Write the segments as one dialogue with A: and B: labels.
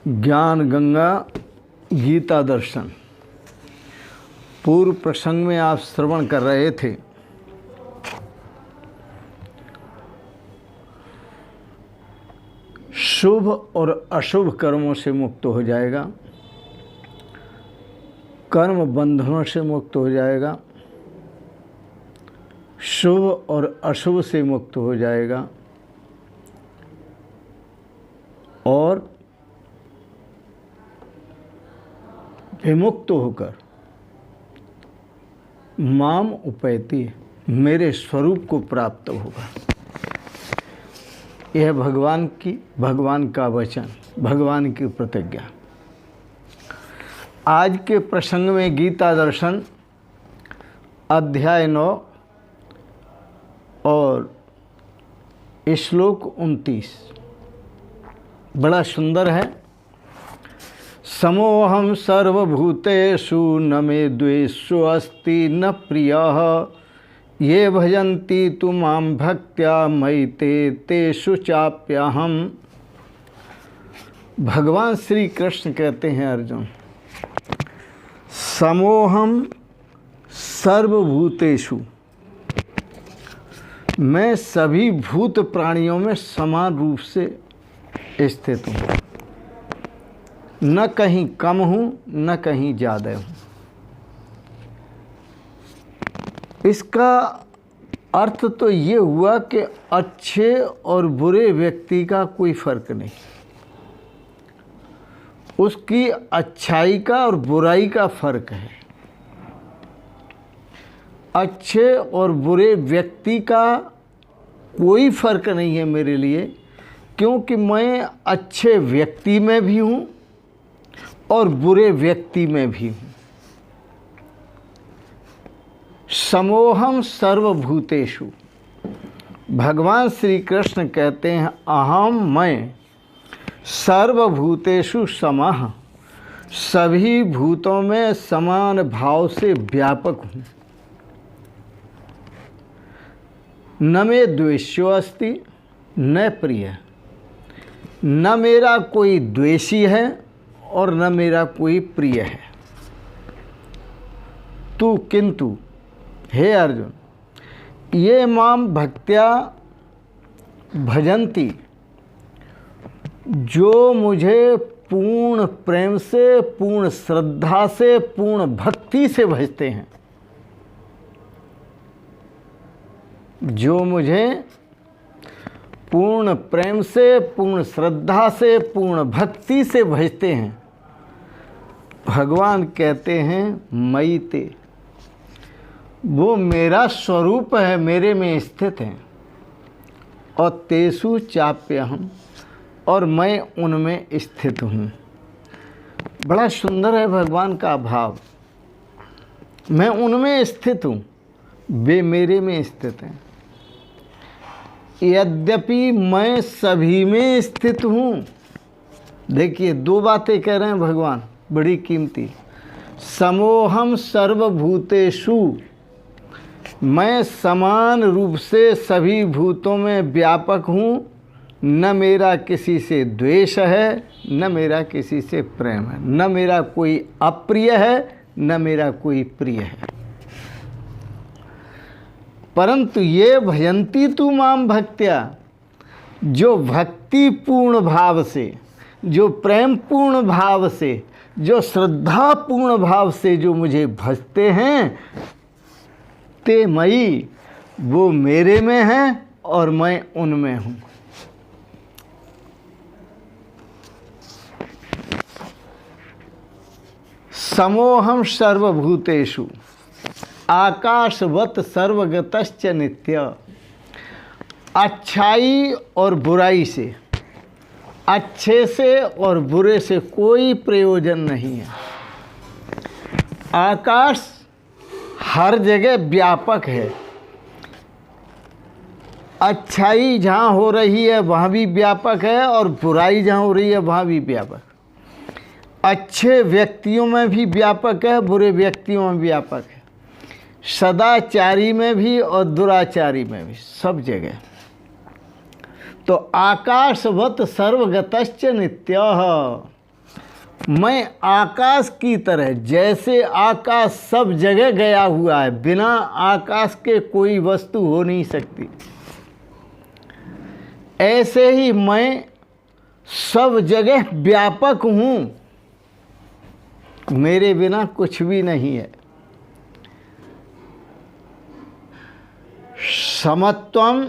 A: ज्ञान गंगा गीता दर्शन। पूर्व प्रसंग में आप श्रवण कर रहे थे शुभ और अशुभ कर्मों से मुक्त हो जाएगा, कर्म बंधनों से मुक्त हो जाएगा, शुभ और अशुभ से मुक्त हो जाएगा और विमुक्त होकर माम उपैति मेरे स्वरूप को प्राप्त होगा। यह भगवान का वचन, भगवान की प्रतिज्ञा। आज के प्रसंग में गीता दर्शन अध्याय 9 और श्लोक 29 बड़ा सुंदर है। समोहम सर्वभूतेषु न मे द्वेषो अस्ति न प्रियः ये भजन्ति तु मां भक्त्या मयि तेषु चाप्यहम्। भगवान श्री कृष्ण कहते हैं अर्जुन, समोहम सर्वभूतेषु, मैं सभी भूत प्राणियों में समान रूप से स्थित हूँ, न कहीं कम हूँ न कहीं ज़्यादा हूँ। इसका अर्थ तो ये हुआ कि अच्छे और बुरे व्यक्ति का कोई फर्क नहीं, उसकी अच्छाई का और बुराई का फर्क है। अच्छे और बुरे व्यक्ति का कोई फर्क नहीं है मेरे लिए, क्योंकि मैं अच्छे व्यक्ति में भी हूँ और बुरे व्यक्ति में भी हूँ। समोहम सर्वभूतेषु, भगवान श्री कृष्ण कहते हैं अहम मैं सर्वभूतेषु समः, सभी भूतों में समान भाव से व्यापक हूँ। न मे द्वेष्यो अस्ति न प्रिय, न मेरा कोई द्वेषी है और न मेरा कोई प्रिय है। तू किंतु हे अर्जुन, ये माम भक्त्या भजन्ति, जो मुझे पूर्ण प्रेम से, पूर्ण श्रद्धा से, पूर्ण भक्ति से भजते हैं, जो मुझे पूर्ण प्रेम से, पूर्ण श्रद्धा से, पूर्ण भक्ति से भजते हैं, भगवान कहते हैं मयि ते, वो मेरा स्वरूप है, मेरे में स्थित हैं, और तेषु चाप्यहम्, और मैं उनमें स्थित हूँ। बड़ा सुंदर है भगवान का भाव। मैं उनमें स्थित हूँ, वे मेरे में स्थित हैं। यद्यपि मैं सभी में स्थित हूँ। देखिए, दो बातें कह रहे हैं भगवान, बड़ी कीमती। समोहम सर्वभूतेषु, मैं समान रूप से सभी भूतों में व्यापक हूँ, न मेरा किसी से द्वेष है न मेरा किसी से प्रेम है, न मेरा कोई अप्रिय है न मेरा कोई प्रिय है। परंतु ये भजन्ति तु माम भक्त्या, जो भक्ति पूर्ण भाव से, जो प्रेम पूर्ण भाव से, जो श्रद्धा पूर्ण भाव से जो मुझे भजते हैं, ते मयि, वो मेरे में हैं और मैं उनमें हूँ। समोहम सर्वभूतेषु आकाशवत सर्वगतश्च नित्य, अच्छाई और बुराई से, अच्छे से और बुरे से कोई प्रयोजन नहीं है। आकाश हर जगह व्यापक है, अच्छाई जहाँ हो रही है वहाँ भी व्यापक है और बुराई जहाँ हो रही है वहाँ भी व्यापक। अच्छे व्यक्तियों में भी व्यापक है, बुरे व्यक्तियों में व्यापक है, सदाचारी में भी और दुराचारी में भी, सब जगह। तो आकाशवत सर्वगतश्च नित्यः, मैं आकाश की तरह, जैसे आकाश सब जगह गया हुआ है, बिना आकाश के कोई वस्तु हो नहीं सकती, ऐसे ही मैं सब जगह व्यापक हूँ, मेरे बिना कुछ भी नहीं है। समत्वम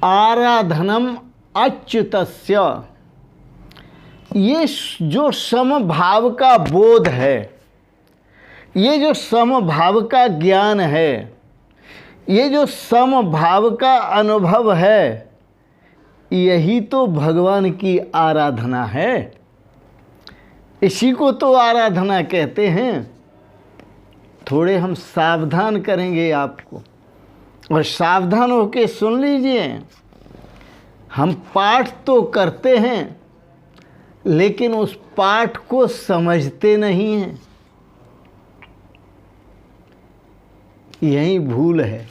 A: आराधनम अच्युतस्य, ये जो समभाव का बोध है, ये जो समभाव का ज्ञान है, ये जो समभाव का अनुभव है, यही तो भगवान की आराधना है। इसी को तो आराधना कहते हैं। थोड़े हम सावधान करेंगे आपको, और सावधान होकर सुन लीजिए। हम पाठ तो करते हैं, लेकिन उस पाठ को समझते नहीं हैं, यही भूल है।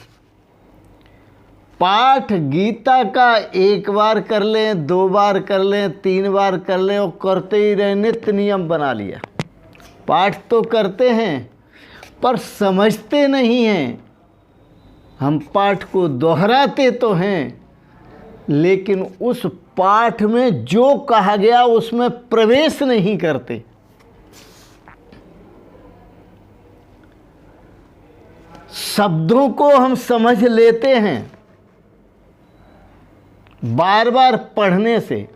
A: पाठ गीता का एक बार कर लें, 2 बार कर लें, 3 बार कर लें और करते ही रहे, नित्य नियम बना लिया। पाठ तो करते हैं पर समझते नहीं हैं। हम पाठ को दोहराते तो हैं, लेकिन उस पाठ में जो कहा गया उसमें प्रवेश नहीं करते। शब्दों को हम समझ लेते हैं बार बार पढ़ने से।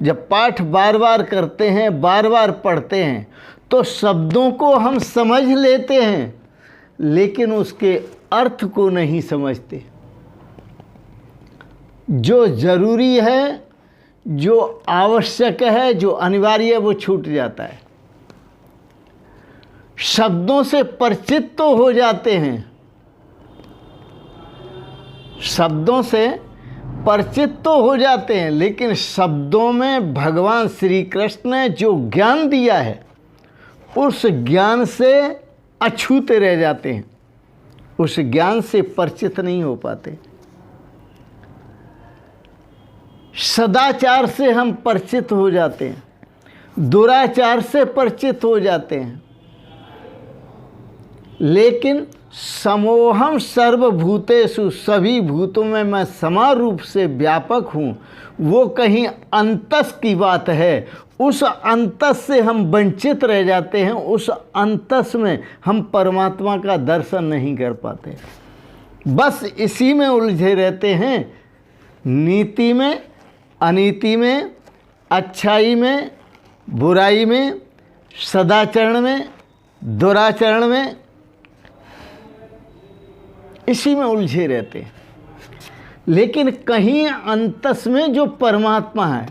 A: जब पाठ बार बार करते हैं, बार बार पढ़ते हैं, तो शब्दों को हम समझ लेते हैं, लेकिन उसके अर्थ को नहीं समझते। जो जरूरी है, जो आवश्यक है, जो अनिवार्य है, वो छूट जाता है। शब्दों से परिचित तो हो जाते हैं, शब्दों से परिचित तो हो जाते हैं, लेकिन शब्दों में भगवान श्री कृष्ण ने जो ज्ञान दिया है, उस ज्ञान से अछूते रह जाते हैं, उस ज्ञान से परिचित नहीं हो पाते। सदाचार से हम परिचित हो जाते हैं, दुराचार से परिचित हो जाते हैं, लेकिन समोहम सर्वभूतेषु, सभी भूतों में मैं समान रूप से व्यापक हूँ, वो कहीं अंतस की बात है। उस अंतस से हम वंचित रह जाते हैं, उस अंतस में हम परमात्मा का दर्शन नहीं कर पाते, बस इसी में उलझे रहते हैं। नीति में, अनीति में, अच्छाई में, बुराई में, सदाचरण में, दुराचरण में, इसी में उलझे रहते हैं। लेकिन कहीं अंतस में जो परमात्मा है,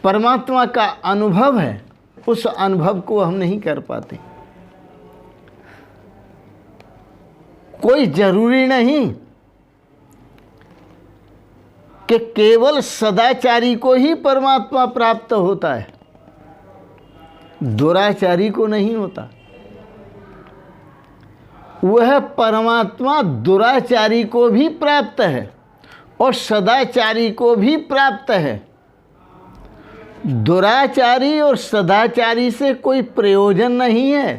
A: परमात्मा का अनुभव है, उस अनुभव को हम नहीं कर पाते। कोई जरूरी नहीं कि केवल सदाचारी को ही परमात्मा प्राप्त होता है, दुराचारी को नहीं होता। वह परमात्मा दुराचारी को भी प्राप्त है और सदाचारी को भी प्राप्त है। दुराचारी और सदाचारी से कोई प्रयोजन नहीं है,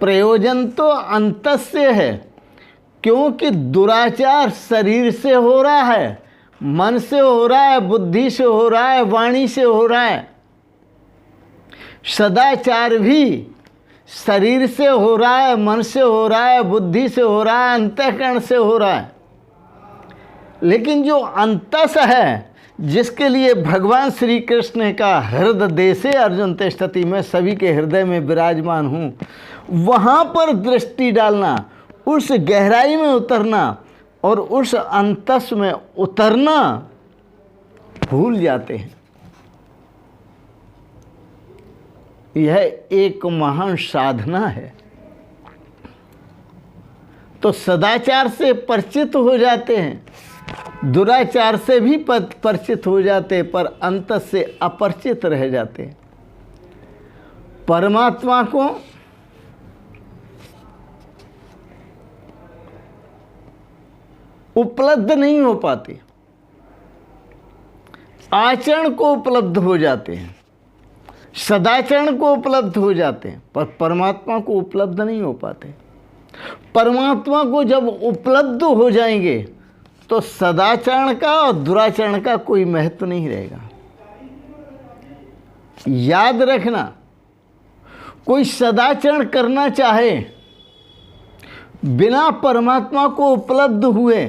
A: प्रयोजन तो अंतस्य है, क्योंकि दुराचार शरीर से हो रहा है, मन से हो रहा है, बुद्धि से हो रहा है, वाणी से हो रहा है। सदाचार भी शरीर से हो रहा है, मन से हो रहा है, बुद्धि से हो रहा है, अंतःकरण से हो रहा है। लेकिन जो अंतस है, जिसके लिए भगवान श्री कृष्ण ने कहा हृदय देशे अर्जुन तिष्ठति, मैं सभी के हृदय में विराजमान हूँ, वहाँ पर दृष्टि डालना, उस गहराई में उतरना और उस अंतस में उतरना भूल जाते हैं। यह एक महान साधना है। तो सदाचार से परिचित हो जाते हैं, दुराचार से भी परिचित हो जाते हैं, पर अंतस से अपरिचित रह जाते हैं। परमात्मा को उपलब्ध नहीं हो पाते, आचरण को उपलब्ध हो जाते हैं, सदाचरण को उपलब्ध हो जाते हैं, पर परमात्मा को उपलब्ध नहीं हो पाते। परमात्मा को जब उपलब्ध हो जाएंगे तो सदाचरण का और दुराचरण का कोई महत्व नहीं रहेगा। याद रखना, कोई सदाचरण करना चाहे बिना परमात्मा को उपलब्ध हुए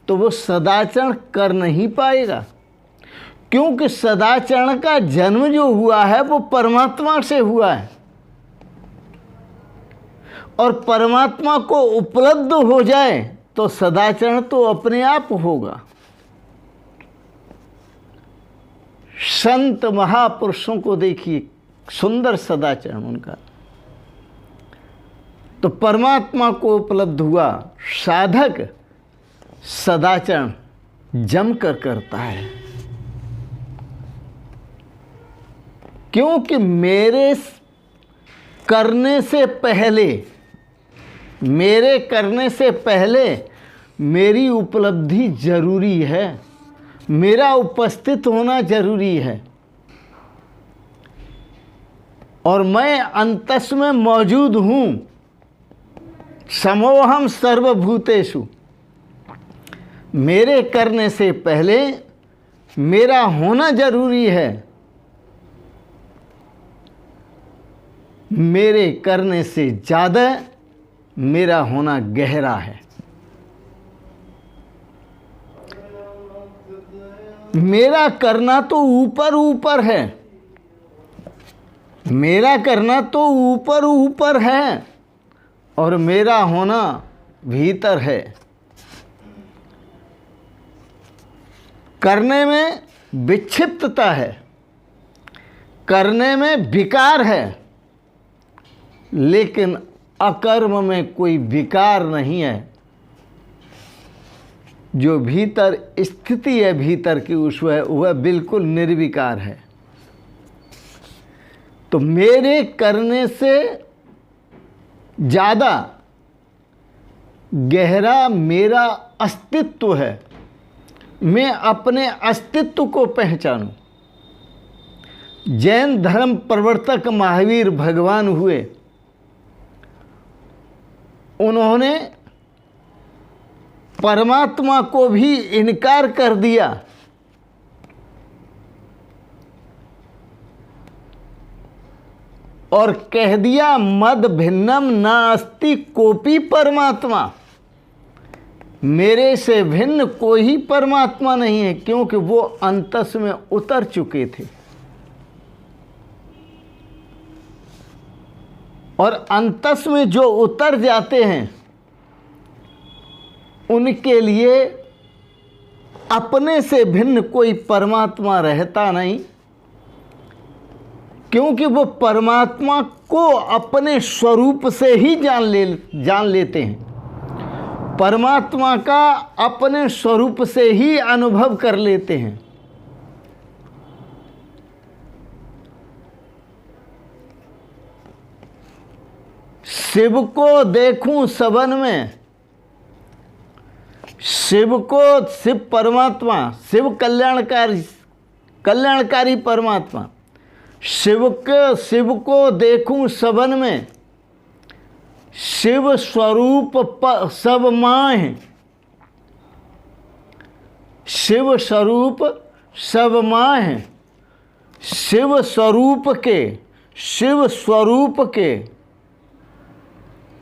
A: तो वो सदाचरण कर नहीं पाएगा, क्योंकि सदाचरण का जन्म जो हुआ है वो परमात्मा से हुआ है, और परमात्मा को उपलब्ध हो जाए तो सदाचरण तो अपने आप होगा। संत महापुरुषों को देखिए, सुंदर सदाचरण उनका। तो परमात्मा को उपलब्ध हुआ, साधक सदाचरण जमकर करता है, क्योंकि मेरे करने से पहले मेरी उपलब्धि जरूरी है, मेरा उपस्थित होना जरूरी है, और मैं अंतस में मौजूद हूँ। समोहम सर्वभूतेषु, मेरे करने से पहले मेरा होना जरूरी है, मेरे करने से ज़्यादा मेरा होना गहरा है। मेरा करना तो ऊपर ऊपर है, मेरा करना तो ऊपर ऊपर है, और मेरा होना भीतर है। करने में विक्षिप्तता है, करने में विकार है, लेकिन अकर्म में कोई विकार नहीं है। जो भीतर स्थिति है, भीतर की वह बिल्कुल निर्विकार है। तो मेरे करने से ज़्यादा गहरा मेरा अस्तित्व है, मैं अपने अस्तित्व को पहचानूं। जैन धर्म प्रवर्तक महावीर भगवान हुए, उन्होंने परमात्मा को भी इनकार कर दिया, और कह दिया मद भिन्नम नास्ति कोपी परमात्मा, मेरे से भिन्न कोई ही परमात्मा नहीं है, क्योंकि वो अंतस में उतर चुके थे। और अंतस में जो उतर जाते हैं उनके लिए अपने से भिन्न कोई परमात्मा रहता नहीं, क्योंकि वो परमात्मा को अपने स्वरूप से ही जान लेते हैं, परमात्मा का अपने स्वरूप से ही अनुभव कर लेते हैं। शिव को देखूं सबन में, शिव परमात्मा, शिव कल्याणकारी परमात्मा, शिव को देखूं सबन में, शिव स्वरूप सब माह, शिव स्वरूप सब माह, शिव स्वरूप के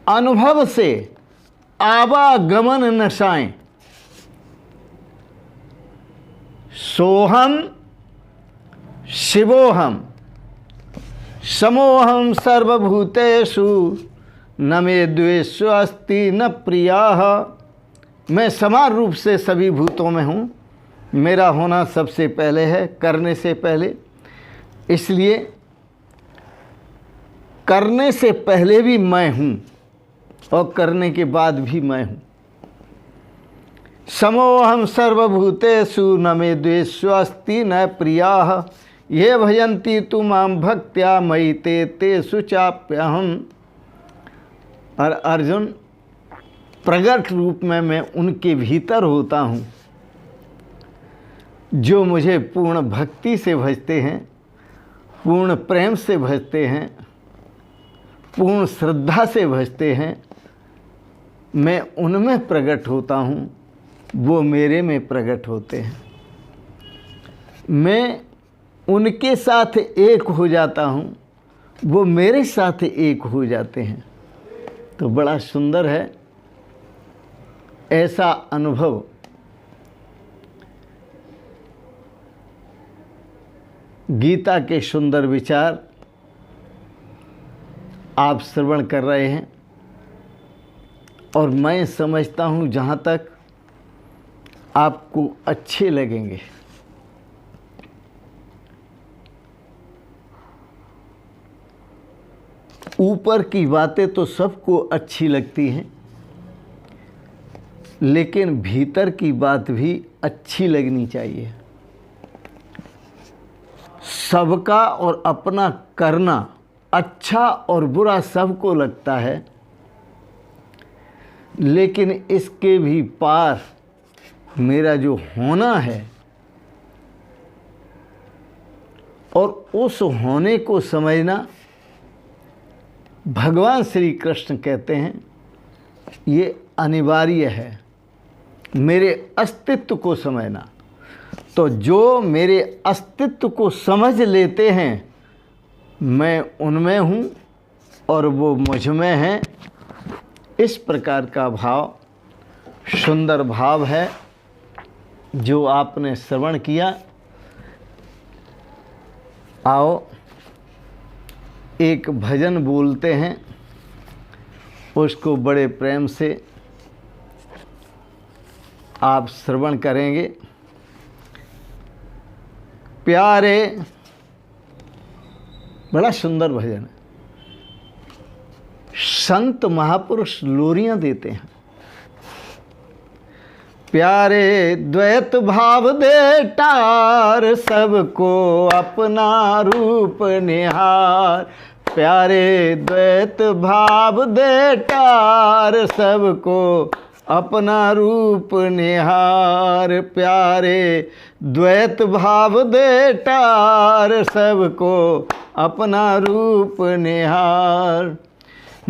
A: अनुभव से आवागमन नशाएं। सोहम शिवोहम समोहम सर्वभूतेषु न मे द्वेषो अस्ति न प्रियाः। मैं समान रूप से सभी भूतों में हूँ, मेरा होना सबसे पहले है, करने से पहले। इसलिए करने से पहले भी मैं हूँ और करने के बाद भी मैं हूँ। समोहम सर्वभूतेषु न मे द्वेषो अस्ति न प्रियाः ये भजन्ति तु मां भक्त्या मयि तेषु चाप्यहम्। और अर्जुन, प्रगट रूप में मैं उनके भीतर होता हूँ जो मुझे पूर्ण भक्ति से भजते हैं पूर्ण प्रेम से भजते हैं, पूर्ण श्रद्धा से भजते हैं, मैं उनमें प्रकट होता हूँ, वो मेरे में प्रकट होते हैं। मैं उनके साथ एक हो जाता हूँ, वो मेरे साथ एक हो जाते हैं। तो बड़ा सुंदर है ऐसा अनुभव। गीता के सुंदर विचार आप श्रवण कर रहे हैं और मैं समझता हूँ जहाँ तक आपको अच्छे लगेंगे। ऊपर की बातें तो सबको अच्छी लगती हैं, लेकिन भीतर की बात भी अच्छी लगनी चाहिए। सबका और अपना करना अच्छा और बुरा सबको लगता है, लेकिन इसके भी पार मेरा जो होना है और उस होने को समझना, भगवान श्री कृष्ण कहते हैं ये अनिवार्य है। मेरे अस्तित्व को समझना, तो जो मेरे अस्तित्व को समझ लेते हैं, मैं उनमें हूँ और वो मुझ में हैं। इस प्रकार का भाव, सुंदर भाव है जो आपने श्रवण किया। आओ एक भजन बोलते हैं, उसको बड़े प्रेम से आप श्रवण करेंगे। प्यारे, बड़ा सुंदर भजन है। संत महापुरुष लोरियां देते हैं। प्यारे द्वैत भाव दे टार, सबको अपना रूप निहार। प्यारे द्वैत भाव दे टार, सबको अपना रूप निहार। प्यारे द्वैत भाव दे टार, सबको अपना रूप निहार।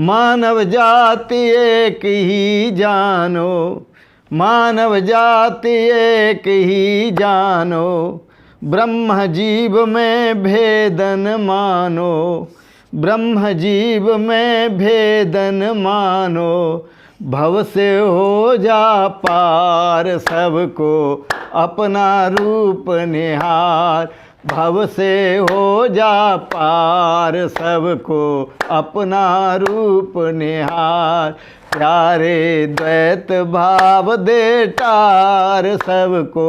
A: मानव जाति एक ही जानो, मानव जाति एक ही जानो। ब्रह्म जीव में भेदन मानो, ब्रह्म जीव में भेदन मानो। भव से हो जा पार, सबको अपना रूप निहार। भव से हो जा पार, सबको अपना रूप निहार। प्यारे द्वैत भाव दे टार, सबको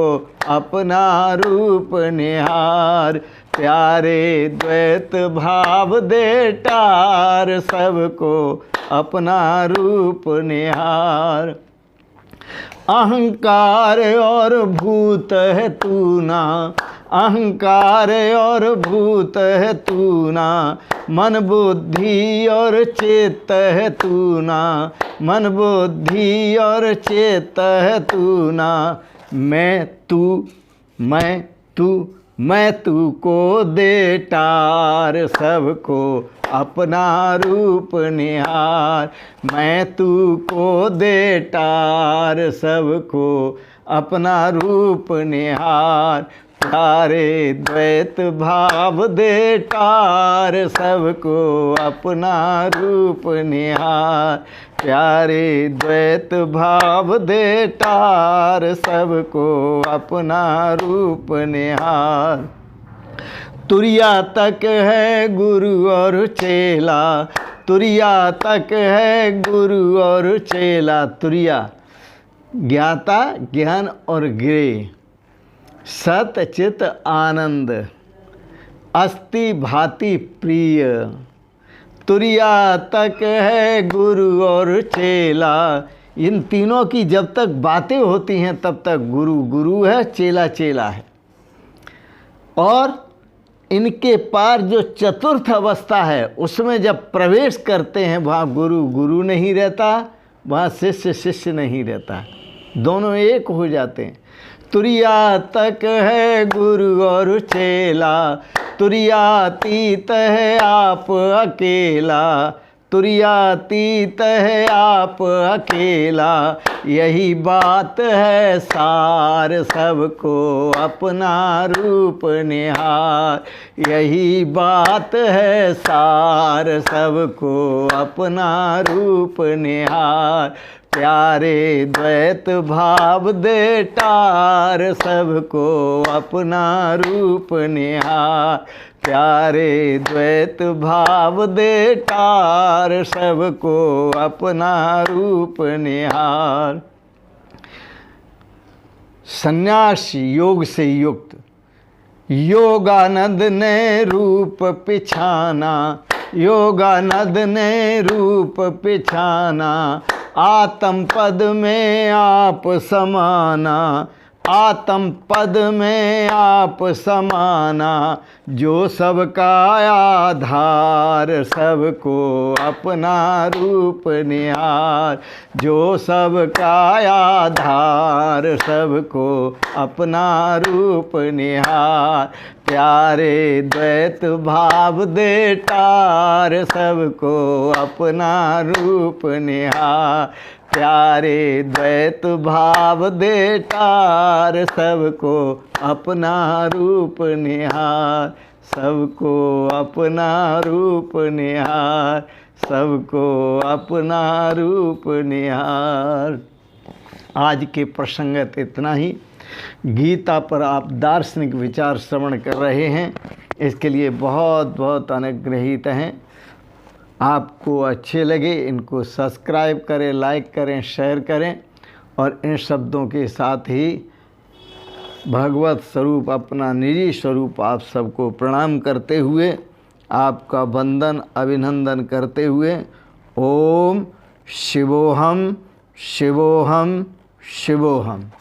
A: अपना रूप निहार। प्यारे द्वैत भाव दे टार, सबको अपना रूप निहार। अहंकार और भूत है तू ना, अहंकार और भूत है तू ना। मन बुद्धि और चेत है तू ना, मन बुद्धि और चेत है तू ना। मैं तू, मैं तू, मैं तू को दे टार, सबको अपना रूप निहार। मैं तू को दे टार, सबको अपना रूप निहार। प्यारे द्वैत भाव दे टार, सबको अपना रूप निहार। प्यारे द्वैत भाव दे टार, सबको अपना रूप निहार। तुरिया तक है गुरु और चेला, तुरिया तक है गुरु और चेला। तुरिया ज्ञाता, ज्ञान और गिरे। सत चित आनंद, अस्ति भाति प्रिय। तुरिया तक है गुरु और चेला। इन तीनों की जब तक बातें होती हैं तब तक गुरु गुरु है, चेला चेला है। और इनके पार जो चतुर्थ अवस्था है, उसमें जब प्रवेश करते हैं, वहाँ गुरु गुरु नहीं रहता, वहाँ शिष्य शिष्य नहीं रहता, दोनों एक हो जाते हैं। तुरिया तक है गुरु और चेला, तुर्यातीत है आप अकेला, तुर्यातीत है आप अकेला, यही बात है सार सबको अपना रूप निहार, यही बात है सार सबको अपना रूप निहार, प्यारे द्वैत भाव दे टार सबको अपना रूप निहार, प्यारे द्वैत भाव दे टार सबको अपना रूप निहार। सन्यास योग से युक्त, योगानंद ने रूप पिछाना, योगानंद ने रूप पिछाना, आत्म पद में आप समाना, आत्म पद में आप समाना, जो सबका आधार सबको अपना रूप निहार, जो सबका आधार सबको अपना रूप निहार, प्यारे द्वैत भाव दे टार सबको अपना रूप निहार, प्यारे द्वैत भाव दे टार सबको अपना रूप निहार, सबको अपना रूप निहार, सबको अपना रूप निहार। आज के प्रसंगत इतना ही। गीता पर आप दार्शनिक विचार श्रवण कर रहे हैं, इसके लिए बहुत बहुत अनुग्रहित हैं। आपको अच्छे लगे इनको सब्सक्राइब करें, लाइक करें, शेयर करें, और इन शब्दों के साथ ही भगवत स्वरूप, अपना निजी स्वरूप आप सबको प्रणाम करते हुए, आपका वंदन अभिनंदन करते हुए, ओम शिवोहम शिवोहम शिवोहम।